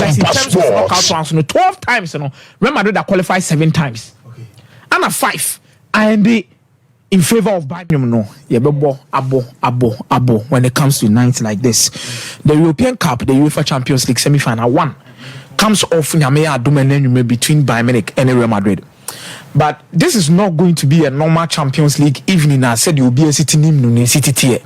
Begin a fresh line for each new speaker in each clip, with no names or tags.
exercise in terms of knockout rounds, 12 times, Real Madrid are qualified 7 times. Okay. And 5. And they in favor of Bayern abo when it comes to nights like this. The European Cup, the UEFA Champions League semi-final 1 comes off between Bayern Munich and Real Madrid. But this is not going to be a normal Champions League evening. I said you will be a city in city tier.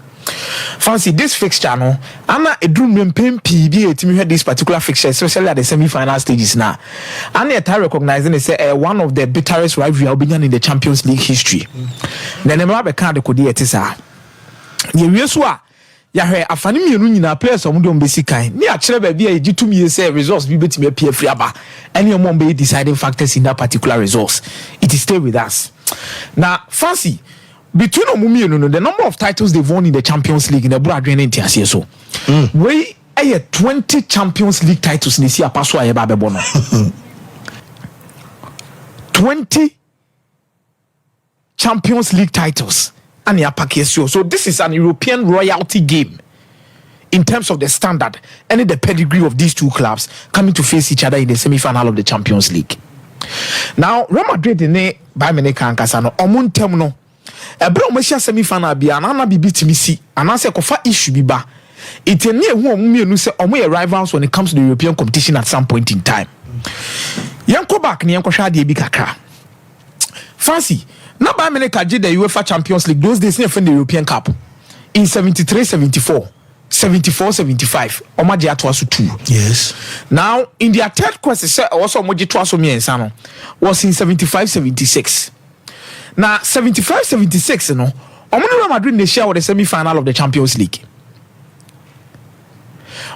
Fancy this fixture no. Anna a drum PB to me this particular fixture, especially at the semi-final stages now. And yet I recognize and say one of the bitterest rivalry began in the Champions League history. Then never be card could it is Yeswa. Yahweh afani mienu nyina players omo don basic kind. Ni a chere ba bia e gitu mi say results bi betimi apia free aba. Any among be deciding factors in that particular results. It is stay with us. Now fancy between Omumienu, the number of titles they've won in the Champions League in the Bradren NTS so. We 20 Champions League titles in this year pass why ba bono. 20 Champions League titles. And so this is an European royalty game in terms of the standard and the pedigree of these two clubs coming to face each other in the semi-final of the Champions League. Now, Real Madrid ne Bayern Munich and Casano omuntem no ebro omohia semi-final bia na na bibi timisi anase kofa issue biba itenie hu omumienu se omo rivals when it comes to the European competition at some point in time. Yanko back ne yanko hwa de bi kakra. Fancy now Bayern Munich did the UEFA Champions League those days in the European Cup in 73-74, 74-75. Omaji atwaso 2. Yes. Now in their third quest also omaji atwaso miensa was in 75-76. Now 75-76 no Real Madrid ne share with the semi-final of the Champions League.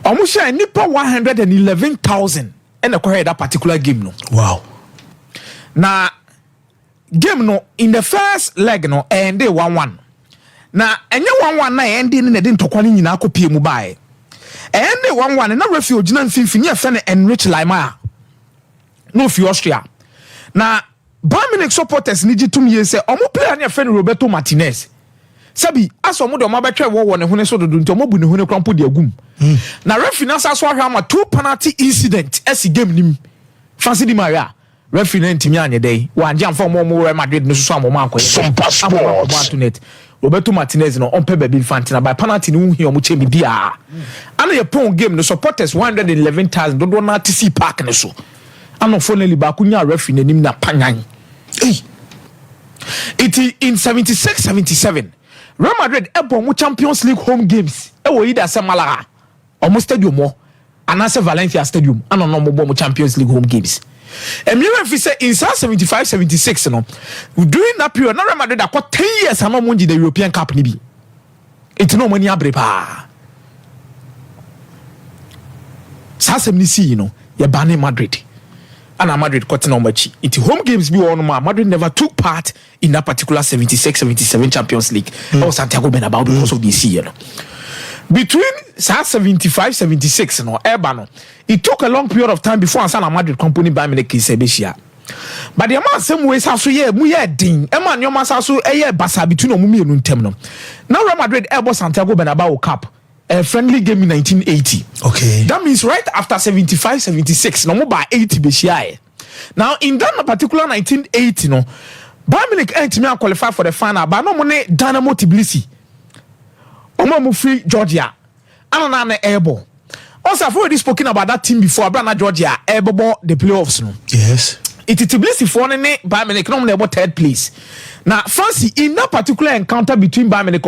Omo share nipa 111,000 and the that particular game no. Wow. Now game no in the first leg no end 1-1. Na enye 1-1 na end ni na de ntokwa ni nyina akopie mu bae. End 1-1 na referee ogina mfimfini e fe na Enrich Laimar. No fi Austria. Na Bayern Munich supporters ni gitum ye se omo player na fe Roberto Martinez. Sabi aso omo de omo betwe wo ne hone so dodo nti omo bu ne hone krampo de agum. Na referee na so ahwa ma 2 penalty incident esi game nim. Fancy di Maria. Referee ntimi anye dey wan jam for mo Real Madrid no so am mo akoye some passport Roberto Martinez no on pe baby Fantina by penalty no hu omo chemi bia ana ye pon game no supporters 111,000 do na TC Park ne so ana finally ba kunya referee nanim na panyan it in 76-77 Real Madrid ebo mo Champions League home games e wo ida se Malaga omo stadium mo anase Valencia stadium ana no mo Champions League home games. And you have said in 75-76, during that period, Real Madrid got 10 years and won the European Cup. It's no money abrepa. Sasemnisi, you ban Madrid. And Madrid got no much. It's home games be on Madrid never took part in that particular 76-77 Champions League. Or Santiago Bernabeu because of this year. Between 75-76 Ebano, it took a long period of time before Asana Madrid company Bayern Munich Sebeshia. But the amount same ways also ding. Eman your mass also basa between Omumi and Temno. Now Real Madrid Airbus Santiago Bernabeu Cup, a friendly game in 1980. Okay. That means right after 75-76, no more by 80 Beshia. Now in that particular 1980, Bayern Munich and qualify for the final, but no money Dynamo Tbilisi. Omo free Georgia. Anana airball. Also, I've already spoken about that team before. Abrana Georgia airball the playoffs. No. Yes. It is Tbilisi for ne Bayern Munich normally about third place. Now, Fancy in that particular encounter between Bayern Munich,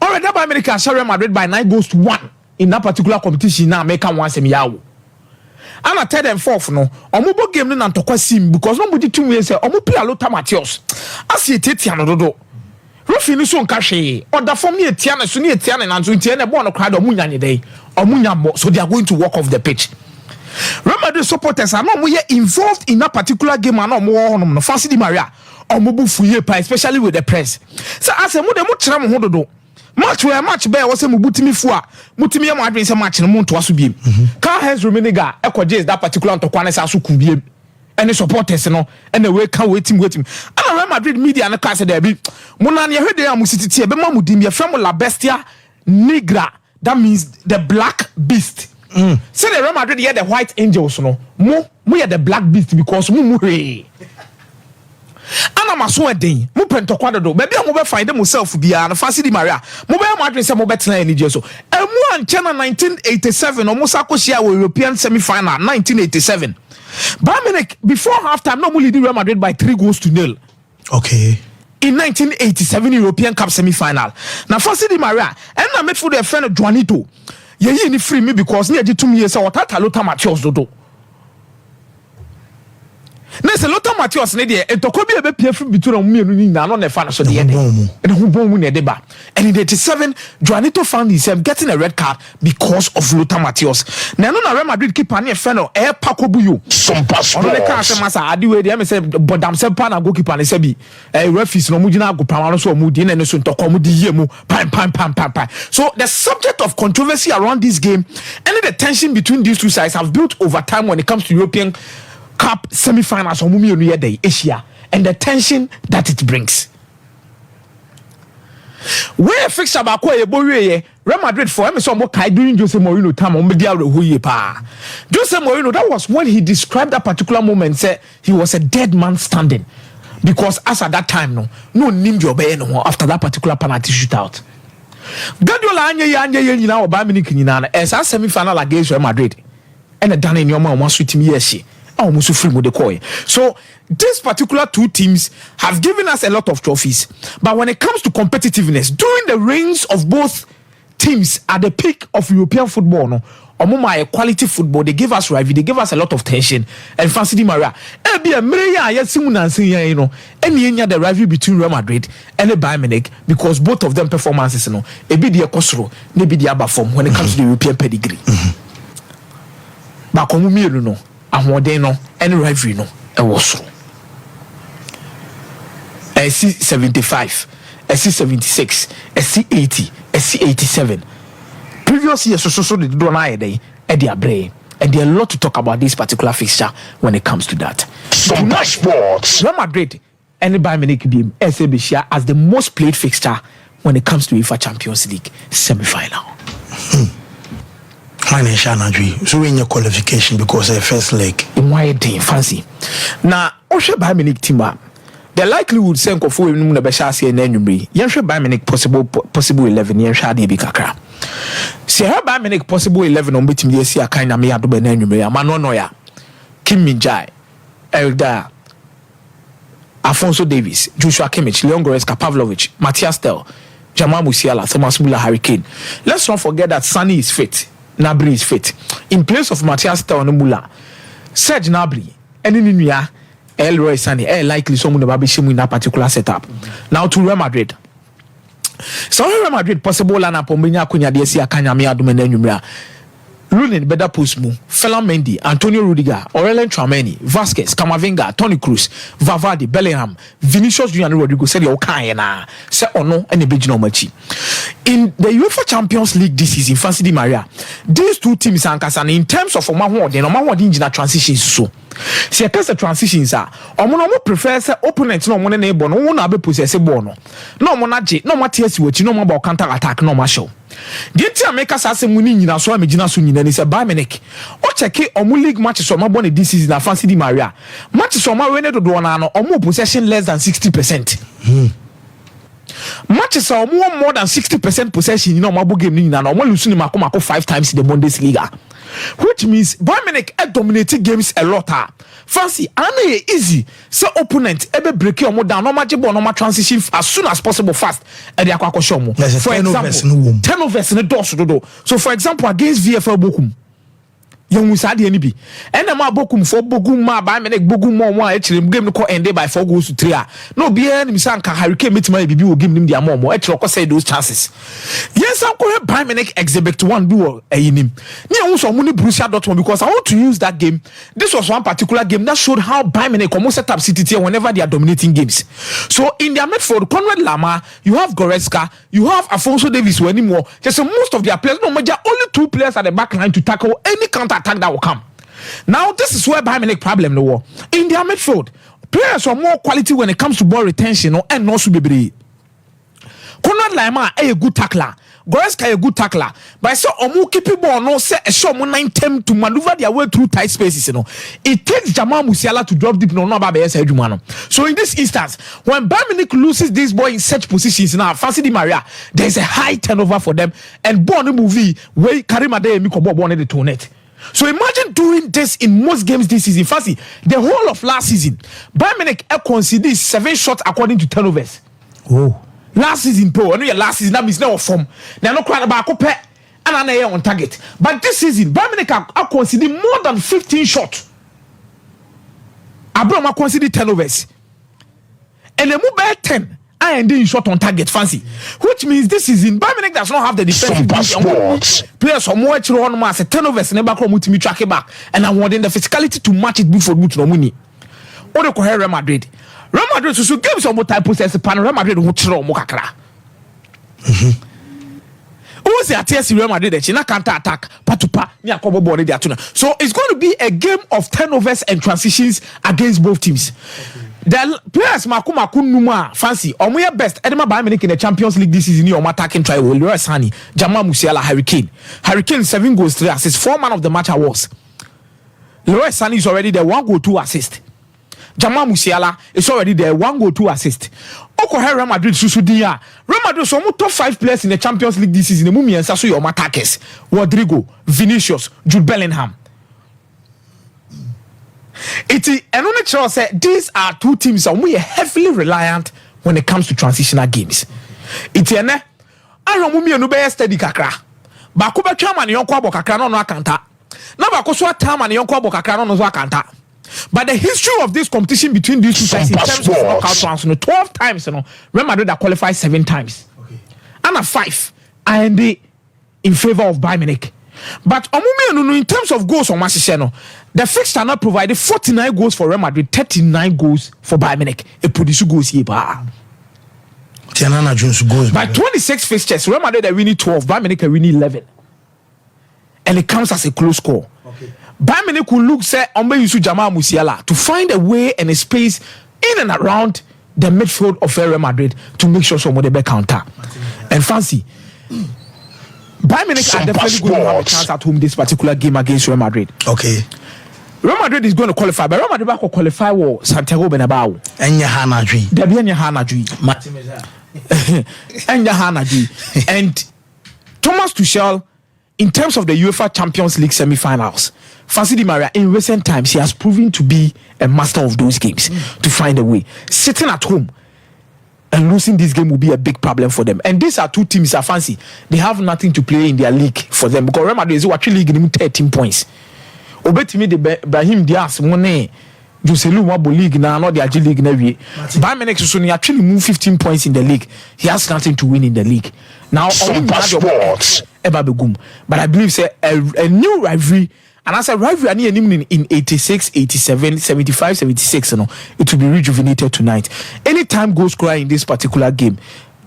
already Bayern Munich has Real Madrid by 9-1 in that particular competition. Now, make one semi yawo. And a third and fourth no. Omo game no nantokwa sim because nobody 2 years say omo play Alota Matheus. Asi Tetiano dodo. Referee so nka order form ni etiana so ni etiana na nso ntia na ball no crowd omunya ne dey omunya mo so they are going to walk off the pitch. Real Madrid supporters are no involved in that particular game and no Fancy Di Maria omobu fuye pa especially with the press. So as mo de mo kire mo hododo match where match be was say mo butimi fu a mutimi ya mo adwen say match no mo nto aso biem. Carl Heinz Rummenigge ekoje that particular ntokwa ne sa so ku biem. Any supporters no and the way can waiting and Real Madrid media and class there be munani hwede amusititi e be mamudi me from La Bestia Negra, that means the black beast. Say the Real Madrid here the white angels no. Mo the black beast because mu re. Ana maso eden mo pentokwa do baby mo be find themselves bia na Fancy Di Maria mo be Madrid say mo betena ani je so emu anche na 1987 o mo sakoshia wo European semi-final 1987 Bayern Munich before halftime no mo lead Real Madrid by 3-0.
Okay.
In 1987 European Cup semi-final na Fancy Di Maria and na midfield the friend Juanito ye ni free me because ne agi 2 years say Otata Lothar Matthäus dodo. Nese Lothar Matthäus ne de etoko bi ebe pie free between omienu ni na no ne fa so de ye de and who bom mu ne de ba and in 87 Juanito found himself getting a red card because of Lothar Matthäus na no na Real Madrid keeper ne fe no Paco Buyo some pass on the car say masa adi we de me say bodam se pa na goalkeeper ne se bi referees no mu gina go pam no so mu di ne so ntoko mu di ye mu pam. So the subject of controversy around this game and the tension between these two sides have built over time when it comes to European Cup semi-finals on Asia and the tension that it brings. Where fixture back where Real Madrid for him so more during Jose Mourinho time on media Jose Mourinho, that was when he described that particular moment, said he was a dead man standing because as at that time no named your no after that particular penalty shootout. Guardiola anye now Bayern Munich nyina as a semi-final against Real Madrid and a done in your man one sweet me yeshi. So these particular two teams have given us a lot of trophies, but when it comes to competitiveness during the reigns of both teams at the peak of European football, no, a quality football, they give us rivalry, they give us a lot of tension. And Fancy Di Maria, be a you know, the rivalry between Real Madrid and the Bayern Munich because both of them performances, you know, a bit the Kosro, maybe the Abba form when it comes to the European pedigree. But you know. Ahoden no any rivalry no e wo so SC 75 SC 76 SC 80 SC 87 previous years so the do na dey e dey abre and there a lot to talk about this particular fixture when it comes to that.
Some sports
Real Madrid and Bayern Munich be SABC as the most played fixture when it comes to UEFA Champions League semi-final.
So in your qualification because the first leg
in why day fancy now Osha Bayern Munich team the likelihood senko for him na be shase na nwumre yenhwe Bayern Munich possible 11 yenhwe ade bi kakra se ha Bayern Munich possible 11 on betimi dey see akan na me ado be na nwumre ama no ya Kim Min-jae Elda Alphonso Davies Joshua Kimmich Leon Goretzka Pavlovic Matthias Tel Jamal Musiala Thomas Müller Harry Kane. Let's not forget that Sani is fit. Gnabry is fit. In place of Matthias Tel and Müller, Serge Gnabry, and in India, Leroy Sané, likely someone will be in that particular setup. Now to Real Madrid. So Real Madrid possible lineup on Benya Kunya DSC Akanya Mia Dumenumra. Ruling better post mu Ferland Mendy, Antonio Rudiger, Aurelien Tchouameni, Vasquez, Camavinga, Toni Kroos, Valverde, Bellingham, Vinicius Junior Rodrigo said okay na say ono and the match. In the UEFA Champions League this season, Fancy Di Maria, these two teams are in terms of in transitions so. See, a transitions are omo prefer say opponent no money na no one be possess ball no. No mo na je, no matters which no more counter attack no show. The team make us say money nyina so amegina so nyina ni say Bayern Munich. O check omo league matches so mabon this season na Fancy Di Maria. Matches so ma we ne do na no omo possession less than 60%. Matches so more than 60% possession you know mabo game ni nyina no omo lose ni mako 5 times in the Bundesliga. Which means Bayern Munich dominated games a lot. Fancy, and easy. So opponent ebe break your down. No match ball, no match transition as soon as possible fast. For example, 10 overs in the door. So for example, against VfL Bochum. Young Musadi any be. And the ma Bochum for Bochum ma Bayern Munich Bochum more actually game no ended by 4 goals to 3. No be any misanka Harry Kane meet my baby will give them their more actually say those chances. Yes, I'm going to Bayern Munich exhibit one do a him. Near also money Borussia Dortmund because I want to use that game. This was one particular game that showed how Bayern Munich almost set up City tier whenever they are dominating games. So in their midfield, Conrad Lama, you have Goretzka, you have Alphonso Davies anymore. Just most of their players, no major, only 2 players at the back line to tackle any counter attack that will come. Now this is where Bayern Munich problem no war. In their midfield, players are more quality when it comes to ball retention and also be. Conrad Lama a good tackler. Goretzka a good tackler, but I saw Omu keep ball no say a show 9 10 to maneuver their way through tight spaces. You know, it takes Jamal Musiala to drop deep. No, so in this instance, when Bayern Munich loses this ball in such positions now, Fancy Di Maria, there's a high turnover for them, and Born movie where Karim Adeyemi ko ball the to net. So imagine doing this in most games this season. Fancy the whole of last season, Bayern Munich conceded 7 shots according to turnovers.
Oh.
Last season, I know your last season that means no form. Now no crowd about and I on target. But this season, Bayern Munich are conceding more than 15 shots. Abraham conceded turnovers, and they move by 10. I am doing shot on target, Fancy, which means this season Bayern Munich does not have the defensive players from more on mass turnovers never come to me track it back, and I'm wanting the physicality to match it before boot no money. Or the Real Madrid. Real Madrid so games on what type process pan Real Madrid who throw mo kakra. Who say at Real Madrid that China counter attack patupa ni akobo ball dey atuna. So it's going to be a game of turnovers and transitions against both teams. The players maku numa Fancy omoye best edema Bayern Munich in the Champions League this season on attacking trial Leroy Sané, Jamal Musiala, Harry Kane 7 goals 3 assists, 4 man of the match awards. Leroy Sané is already there, 1 goal 2 assists. Jamal Musiala is already there, 1 goal 2 assists. Oko Real Madrid susudia. Real Madrid so top 5 players in the Champions League this season. Mumi and Sasu your attackers. Rodrigo, Vinicius, Jude Bellingham. It's and only Charles said these are 2 teams that we are heavily reliant when it comes to transitional games. It's ene Aaron Mumi no be steady kakra. Ba ko be twa man yon kwa kakra no akanta. Na ba ko so atam man yon kwa kakra no akanta. But the history of this competition between these 2 sides in terms of knockout rounds, 12 times, Real Madrid that qualified 7 times. Okay. And a 5 and in favor of Bayern Munich. But in terms of goals on Masiseno, the fixture now provided 49 goals for Real Madrid, 39 goals for Bayern Munich. It produced goals here. By 26 fixtures, Real Madrid are winning 12, Bayern Munich are winning 11. And it counts as a close score. Okay. Bayern Munich could look say Yusu Jamal Musiala to find a way and a space in and around the midfield of Real Madrid to make sure somebody back counter. And Fancy, Bayern Munich are definitely going to have a chance at home this particular game against Real Madrid.
Okay.
Real Madrid is going to qualify, but Real Madrid will qualify with Santiago Bernabeu.
Enya Hanadri.
Debianya Hanadri. Enya Hanadri. And Thomas Tuchel, in terms of the UEFA Champions League semi-finals, Fancy Di Maria, in recent times, he has proven to be a master of those games to find a way. Sitting at home and losing this game will be a big problem for them. And these are 2 teams that Fancy, they have nothing to play in their league for them because Real Madrid is actually giving them 13 points. Obetimi de Brahim Diaz, Mone, Joselu Wabo League now, not the Agile League. Bayern Munich so he actually moved 15 points in the league. He has nothing to win in the league. Now, but I believe say a new rivalry, and as a rivalry in 86, 87, 75, 76, it will be rejuvenated tonight. Anytime goal scorer in this particular game,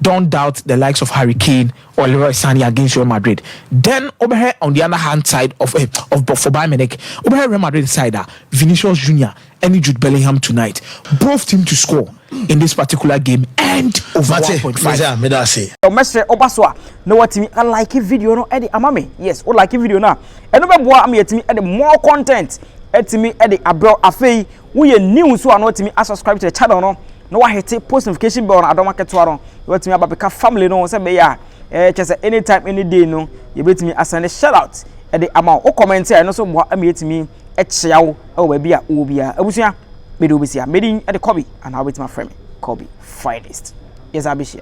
don't doubt the likes of Harry Kane or Leroy Sané against Real Madrid. Then over here on the other hand side of for Bayern Munich, over here Real Madrid side, Vinicius Junior and Jude Bellingham tonight. Both teams to score in this particular game and over 1.5.
Mestre Obaswa, no what me I like video no Eddie Amame. Yes, o like video na. And no be boa am yetimi e more content. Etimi e abro afei we new so ano etimi subscribe to the channel no. No wa hit post notification bell on adoma keto aro. You etimi ababeka family no say be ya chese anytime any day no you betimi asend shout out e de ama o comment here no so boa am yetimi e chiawo e ba bia wo bia abusua me do obisia me din e de Kobe and how with my friend Kobe finest. Yes, Abishia.